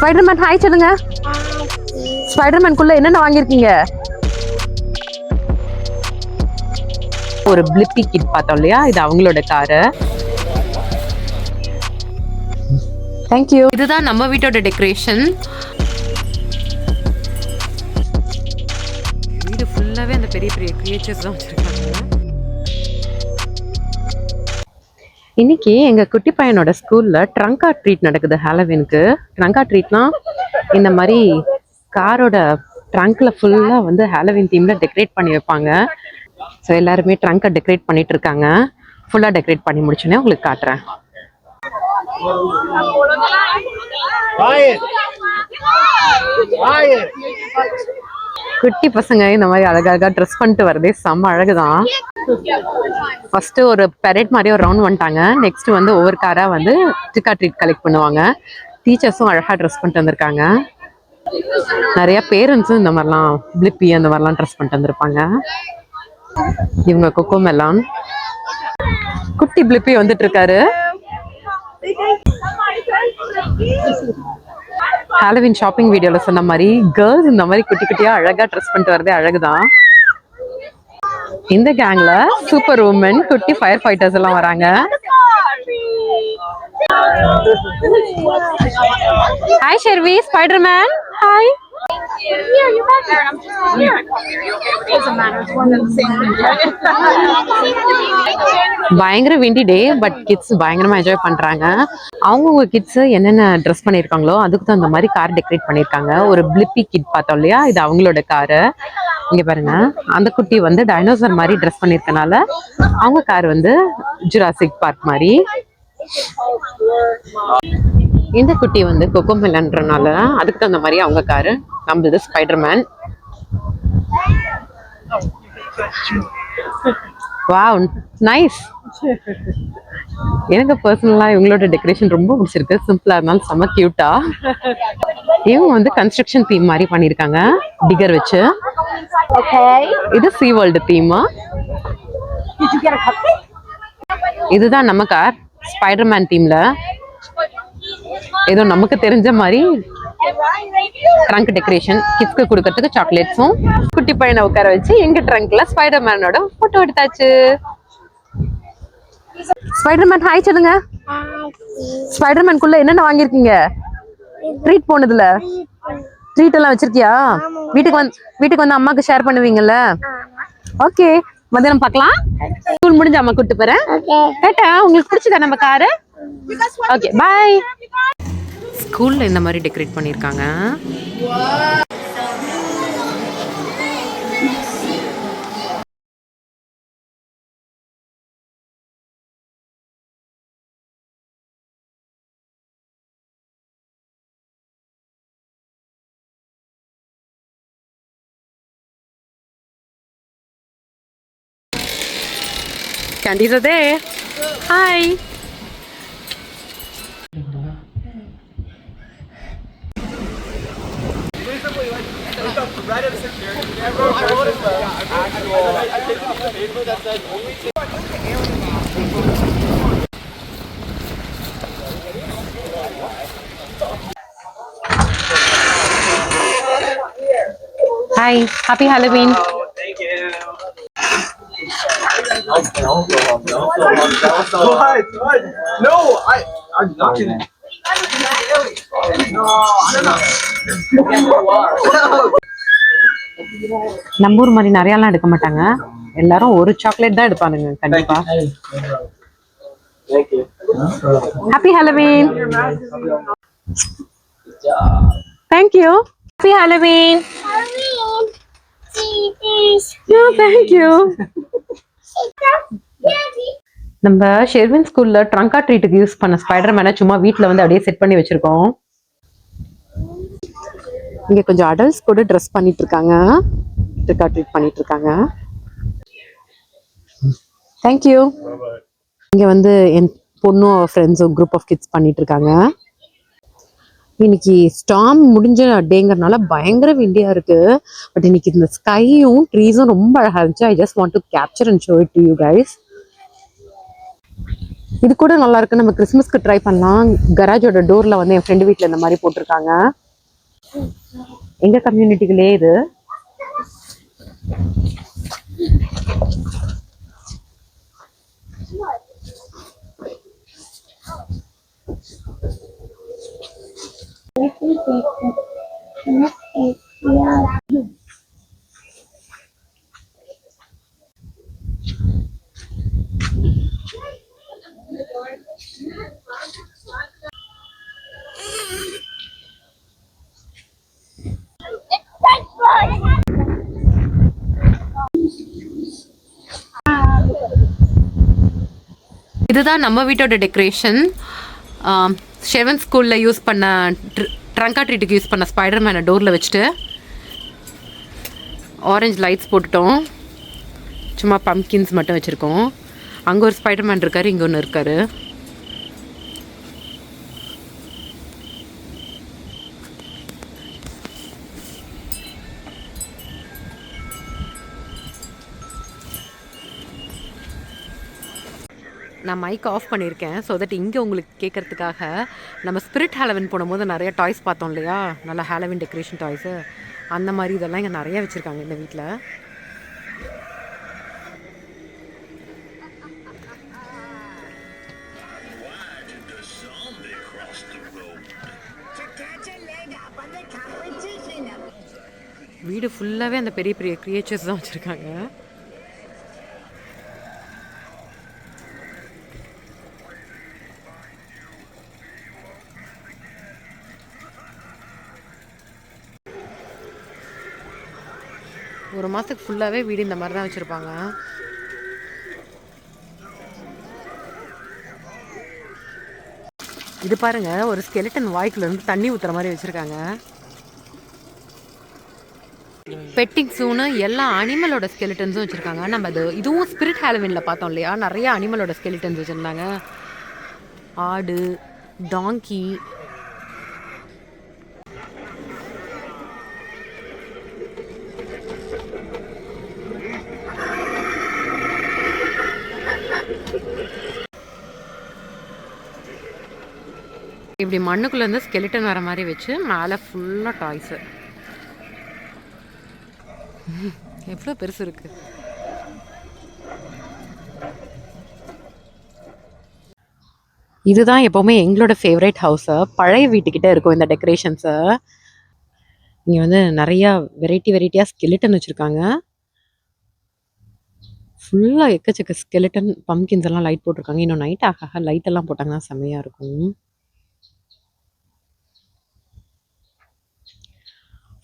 Spiderman hi சொல்லுங்க. ஸ்பைடர்மேன்குள்ள என்னென்ன வாங்கியிருக்கீங்க? ஒரு பிளிப்பி கிட் பார்த்தோம் இல்லையா, இது அவங்களோட காரு. தேங்க்யூ. இதுதான் நம்ம வீட்டோட டெக்கரேஷன். வீடு ஃபுல்லாவே அந்த பெரிய பெரிய கிரியேச்சர்ஸ் தான் வச்சிருக்காங்க. இன்னைக்கு எங்க குட்டி பையனோட ஸ்கூல்ல ட்ரங்க் ஆர் ட்ரீட் நடக்குது. ஹாலோவீனுக்கு ட்ரங்க் ஆர் ட்ரீட்னா இந்த மாதிரி காரோட ட்ரங்க்ல ஃபுல்லா வந்து ஹாலோவீன் தீம்ல டெக்கரேட் பண்ணி வைப்பாங்க. ஸோ எல்லாருமே ட்ரங்கை டெக்கரேட் பண்ணிட்டு இருக்காங்க. ஃபுல்லா டெக்கரேட் பண்ணி முடிச்சோன்னே உங்களுக்கு காட்டுறேன். குட்டி பசங்க இந்த மாதிரி அழகாக ட்ரெஸ் பண்ணிட்டு வரதே செம்ம அழகுதான். ஃபர்ஸ்ட் ஒரு பெரேட் மாதிரி ஒரு ரவுண்ட் வந்துட்டாங்க. நெக்ஸ்ட் வந்து ஒவ்வொரு காரா வந்து ட்ரிக் ஆர் ட்ரீட் கலெக்ட் பண்ணுவாங்க. டீச்சர்ஸும் அழகா ட்ரெஸ் பண்ணிட்டு வந்திருக்காங்க. நிறைய பேரண்ட்ஸும் இந்த மாதிரிலாம் பிளிப்பி அந்த மாதிரிலாம் ட்ரெஸ் பண்ணிட்டு வந்திருப்பாங்க. இவங்க கொக்கோ மெலான். குட்டி பிளிப்பி வந்துட்டு இருக்காரு. ஹாலோவீன் ஷாப்பிங் வீடியோல சொன்ன மாதிரி கேர்ள்ஸ் இந்த மாதிரி குட்டி குட்டியா அழகா ட்ரெஸ் பண்ணிட்டு வரதே அழகுதான். இந்த கேங்ல சூப்பர் உமன் குட்டி ஃபயர் ஃபைட்டர்ஸ் எல்லாம் வராங்க. Hi Shervi, Spiderman hi. பயங்கர விண்டி டே, பட் கிட்ஸ் பயங்கரமா என்ஜாய் பண்றாங்க. அவங்கவுங்க கிட்ஸ் என்னென்ன ட்ரெஸ் பண்ணிருக்காங்களோ அதுக்கு தான் அந்த மாதிரி கார் டெக்கரேட் பண்ணிருக்காங்க. ஒரு பிளிப்பி கிட் பார்த்தோம் இல்லையா, இது அவங்களோட காரு. இங்க பாருங்க, அந்த குட்டி வந்து டைனோசர் மாதிரி ட்ரெஸ் பண்ணிருக்கனால அவங்க கார் வந்து ஜுராசிக் பார்க் மாதிரி. இந்த குட்டி வந்து கொக்கோ மெலன்றனால அதுக்கு தகுந்த மாதிரி அவங்க காரு. நம்மளது ஸ்பைடர்மேன். Wow nice. எனக்கு பர்சனலா இவங்களோட டெக்கரேஷன் ரொம்ப பிடிச்சிருக்கு. சிம்பிளா இருந்தாலும் செம்ம கியூட்டா. இவங்க வந்து கன்ஸ்ட்ரக்ஷன் தீம் மாதிரி பண்ணிருக்காங்க டிகர் வச்சு. இது சீ வேர்ல்டு தீமா. இதுதான் நம்ம கார் ஸ்பைடர்மேன் தீம்ல. ஏதோ நமக்கு தெரிஞ்ச மாதிரி ட்ரங்க் டெக்கரேஷன். கிட்ஸ்க்கு கொடுக்கறதுக்கு சாக்லேட்ஸும் குட்டி பையனை உட்கார வச்சு எங்க ட்ரங்க்ல ஸ்பைடர்மேனோட போட்டோ எடுத்தாச்சு. ஸ்பைடர்மேன் ஹாய் சொல்லுங்க. ஸ்பைடர்மேன்குள்ள என்னென்ன வாங்கியிருக்கீங்க? ட்ரீட் போனதுல ட்ரீட் எல்லாம் வச்சிருக்கியா? வீட்டுக்கு வந்து அம்மாக்கு ஷேர் பண்ணுவீங்கல்ல? ஓகே, மதியானம் பார்க்கலாம். ஸ்கூல் முடிஞ்ச அம்மா கூட்டு போறேன். கேட்டா உங்களுக்கு பிடிச்சதா நம்ம காரு? Okay bye. ஸ்கூல்ல இந்த மாதிரி டெக்கரேட் பண்ணிருக்காங்க. Candies are there. Hi. Hi, happy Halloween. Thank you. No, I'm not gonna. No, I don't know. நம்ம ஊர் மாதிரி நிறையலாம் எடுக்க மாட்டாங்க. எல்லாரும் ஒரு சாக்லேட் தான் எடுப்பானுங்க கண்டிப்பா. Happy Halloween. Thank you. Happy Halloween. No, thank you. நம்ம ஷெர்வின் ஸ்கூல்ல ட்ரங்க் ஆர் ட்ரீட்டுக்கு யூஸ் பண்ண ஸ்பைடர்மேனை சும்மா வீட்டில் வந்து அப்படியே செட் பண்ணி வச்சிருக்கோம். இங்க கொஞ்சம் அடல்ட்ஸ் கூட ட்ரெஸ் பண்ணிட்டு இருக்காங்க. ட்ரிக் ஆர் ட்ரீட் பண்ணிட்டு இருக்காங்க. தேங்க்யூ. இங்க வந்து என் பொண்ணும் ஃப்ரெண்ட்ஸும் குரூப் ஆஃப் கிட்ஸ் பண்ணிட்டு இருக்காங்க. இன்னைக்கு ஸ்டார்ம் முடிஞ்ச டேங்கிறதுனால பயங்கர விண்டியா இருக்கு. பட் இன்னைக்கு இந்த ஸ்கையும் ட்ரீஸும் ரொம்ப அழகா இருந்துச்சு. I just want to capture and show it to you guys. இது கூட நல்லா இருக்கு. நம்ம கிறிஸ்மஸ்க்கு ட்ரை பண்ணலாம். கராஜோட டோர்ல வந்து என் ஃப்ரெண்டு வீட்டில் இந்த மாதிரி போட்டிருக்காங்க. எங்க கம்யூனிட்டிகளே இது. இதுதான் நம்ம வீட்டோட டெக்கரேஷன். ஷெவன் ஸ்கூலில் யூஸ் பண்ண ட்ரங்க் ஆர் ட்ரீட்டுக்கு யூஸ் பண்ண ஸ்பைடர் மேனை டோரில் வச்சுட்டு ஆரஞ்சு லைட்ஸ் போட்டுட்டோம். சும்மா பம்கின்ஸ் மட்டும் வச்சுருக்கோம். அங்கே ஒரு ஸ்பைடர் மேன் இருக்கார், இங்கே ஒன்று இருக்கார். நான் மைக் ஆஃப் பண்ணியிருக்கேன் ஸோ தட் இங்கே உங்களுக்கு கேட்குறதுக்காக. நம்ம ஸ்பிரிட் ஹாலோவின் போடும்போது நிறைய டாய்ஸ் பார்த்தோம் இல்லையா, நல்லா ஹாலோவின் டெக்கரேஷன் டாய்ஸு. அந்த மாதிரி இதெல்லாம் இங்கே நிறைய வச்சுருக்காங்க இந்த வீட்டில். வீடு ஃபுல்லாகவே அந்த பெரிய பெரிய கிரியேச்சர்ஸ் தான் வச்சுருக்காங்க. ஒரு மாதத்துக்கு ஃபுல்லாகவே வீடு இந்த மாதிரி தான் வச்சுருப்பாங்க. இது பாருங்க, ஒரு ஸ்கெலிட்டன் வாய்க்குள்ளேருந்து தண்ணி ஊற்றுற மாதிரி வச்சுருக்காங்க. பெட்டிங் ஸூன்னு எல்லா அனிமலோட ஸ்கெலிட்டன்ஸும் வச்சுருக்காங்க. நம்ம இதுவும் ஸ்பிரிட் ஹாலோவினில் பார்த்தோம் இல்லையா, நிறைய அனிமலோட ஸ்கெலிட்டன்ஸ் வச்சுருந்தாங்க. ஆடு, டாங்கி, இப்படி மண்ணுக்குள்ளேருந்து ஸ்கெலிட்டன் வர மாதிரி வச்சு மேலே ஃபுல்லாக டாய்ஸு. எவ்வளோ பெருசு இருக்கு. இதுதான் எப்போவுமே எங்களோட ஃபேவரட் ஹவுஸு. பழைய வீட்டுக்கிட்ட இருக்கும் இந்த டெக்கரேஷன்ஸு. இங்கே வந்து நிறையா வெரைட்டியாக ஸ்கெலிட்டன் வச்சுருக்காங்க. ஃபுல்லாக எக்கச்சக்க ஸ்கெலிட்டன், பம்கின்ஸ் எல்லாம் லைட் போட்டிருக்காங்க. இன்னும் நைட் ஆக லைட் எல்லாம் போட்டாங்கன்னா செம்மையாக இருக்கும்.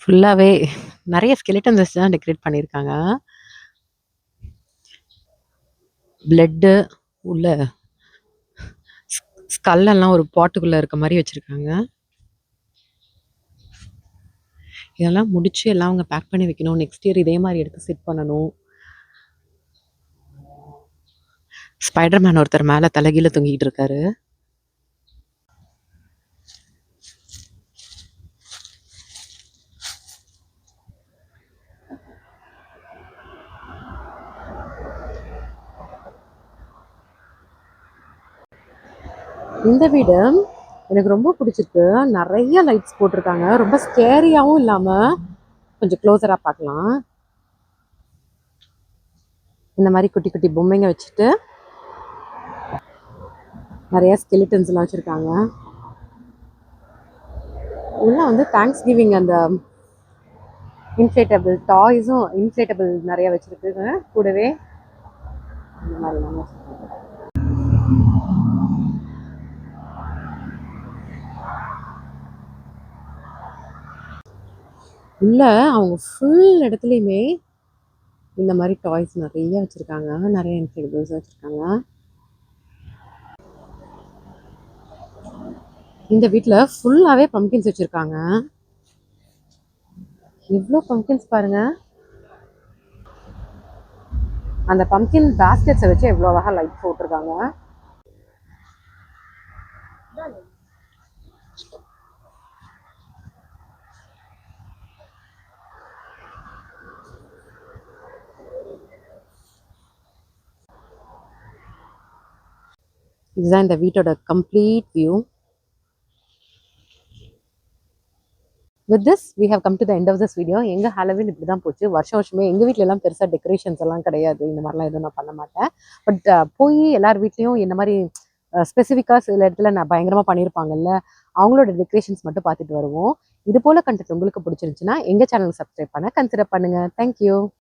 ஃபுல்லாகவே நிறைய ஸ்கெலிட்டன்ஸ் வச்சு தான் டெக்கரேட் பண்ணியிருக்காங்க. பிளட்டு உள்ள ஸ்கல்லெல்லாம் ஒரு பாட்டுக்குள்ளே இருக்க மாதிரி வச்சுருக்காங்க. இதெல்லாம் முடிச்சு எல்லாம் அவங்க பேக் பண்ணி வைக்கணும். நெக்ஸ்ட் இயர் இதே மாதிரி எடுத்து செட் பண்ணணும். ஸ்பைடர் மேன் ஒருத்தர் மேலே தலைகீழ தொங்கிட்டு இருக்காரு. இந்த வீடு எனக்கு ரொம்ப பிடிச்சிருக்கு. நிறைய லைட்ஸ் போட்டிருக்காங்க. ரொம்ப ஸ்கேரியாகவும் இல்லாமல் கொஞ்சம் க்ளோஸராக பார்க்கலாம். இந்த மாதிரி குட்டி குட்டி பொம்மைங்க வச்சுட்டு நிறைய ஸ்கெலிட்டன்ஸ்லாம் வச்சுருக்காங்க. உள்ள வந்து தேங்க்ஸ் கிவிங் அந்த இன்ஃப்ளேட்டபிள் டாய்ஸும் இன்ஃப்ளேட்டபிள் நிறைய வச்சுருக்குங்க. கூடவே இந்த மாதிரிலாம் வச்சுருக்காங்க. உள்ள அவங்க ஃபுல் இடத்துலையுமே இந்த மாதிரி டாய்ஸ் நிறைய வச்சுருக்காங்க. நிறைய இன்ஃப்ளேட்டபிள்ஸ் வச்சுருக்காங்க. இந்த வீட்டில் ஃபுல்லாகவே பம்கின்ஸ் வச்சுருக்காங்க. எவ்வளோ பம்கின்ஸ் பாருங்க. அந்த பம்கின் பேஸ்கெட்ஸை வச்சு எவ்வளோ அழகாக லைட் போட்டிருக்காங்க. இதுதான் இந்த வீட்டோட complete view. With this we have come to the end of this video. எங்கள் ஹாலோவின் இப்படி தான் போச்சு. வருஷமே எங்கள் வீட்டிலலாம் பெருசாக டெக்கரேஷன்ஸ் எல்லாம் கிடையாது. இந்த மாதிரிலாம் எதுவும் நான் பண்ண மாட்டேன். பட் போய் எல்லார் வீட்லேயும் இந்த மாதிரி ஸ்பெசிஃபிக்காக சில இடத்துல நான் பயங்கரமாக பண்ணியிருப்பாங்கல்ல, அவங்களோட டெக்கரேஷன்ஸ் மட்டும் பார்த்துட்டு வருவோம். இது போல் கண்டென்ட் உங்களுக்கு பிடிச்சிருந்துச்சுன்னா எங்கள் சேனல் சப்ஸ்கிரைப் பண்ண கன்சிடர் பண்ணுங்கள். தேங்க்யூ.